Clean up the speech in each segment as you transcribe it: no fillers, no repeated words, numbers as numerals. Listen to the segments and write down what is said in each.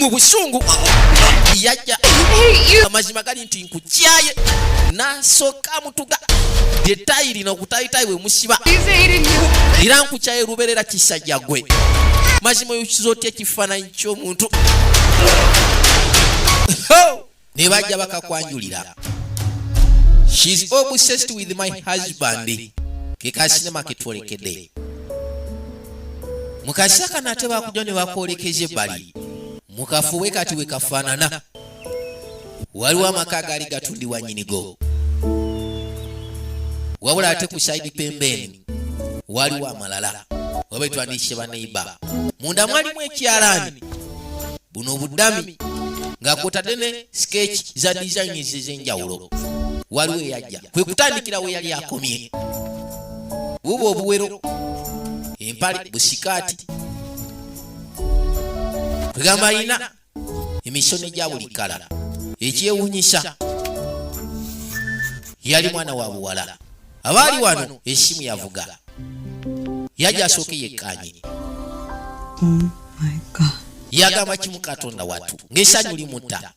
mu busungu yajja amazima gali nti nkukyaye nasooka mutuga detayiri n'okutayitayi bwe musiba era nkukyaye luberera kisajja gwe mazima oyukiza otya ekifaananyi ky'omuntu ne bajja bakakwanjulira. She's obsessed with my husband. Keka sinema ketwolekedde mukasaka nate bakujja ne bakwolekeza ebbali mukafuwe kati we kafaanana waliwo amaka gaali gatundibwa nnyinigo wabula ate ku saidi pembeni waliwo amalala wabe twandikishe baneiba munda mwalimu ekyalaani buno obudami nga kwotadde ne sketch za design ez'enjawulo waliwo eyajja kwe kutandikira we yali akomye bubo obuwero empale busikaati kwegamba ina emisone gya buli kala ekyewuunyisa yali mwana wa buwala abaali wano esimu yavuga yajja asooke yekkanye yagamba kimu katonda wattu ng'essanyu limutta.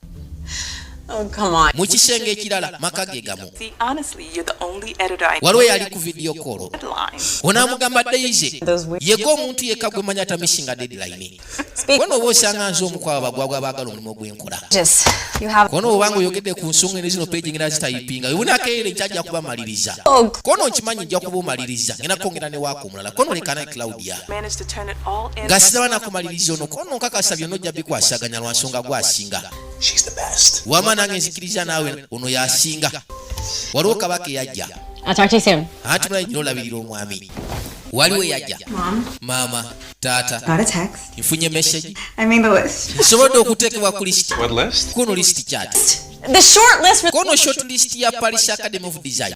Oh, come on. Mu kisenge ekirala maka ge gamu See, honestly, you're the only editor I waliwo yali ku video call deadline. onaamugamba Daisy yego omuntu yekka gwe manya tamisinga deadline kono oba osanga nze omukwaba bagwagwa baagala omulimu ogw'enkola kono obanga oyogedde ku nsonga ene zino peegi ngenda zitayipinga webunakeere nkyajja kuba maliriza kono nkimanyi nja kuba omaliriza ngenda kwongera ne waako omulala kono lekana Claudia Managed to turn it all in. nga sitaba nakumaliriza ono kono nkakasa byonna ojja bikwasaganya lwa nsonga gwasinga wama nange nzikiriza naawe ono yasinga waliwo kabaka eyajja ati mulayi nnyo olabirira omwami waliwo eyajja maama taata Got a text. nfunye message I mean the list. nsobodde okuteekebwa ku list What list? kono list chat The short list for kono short list ya Paris Academy of Design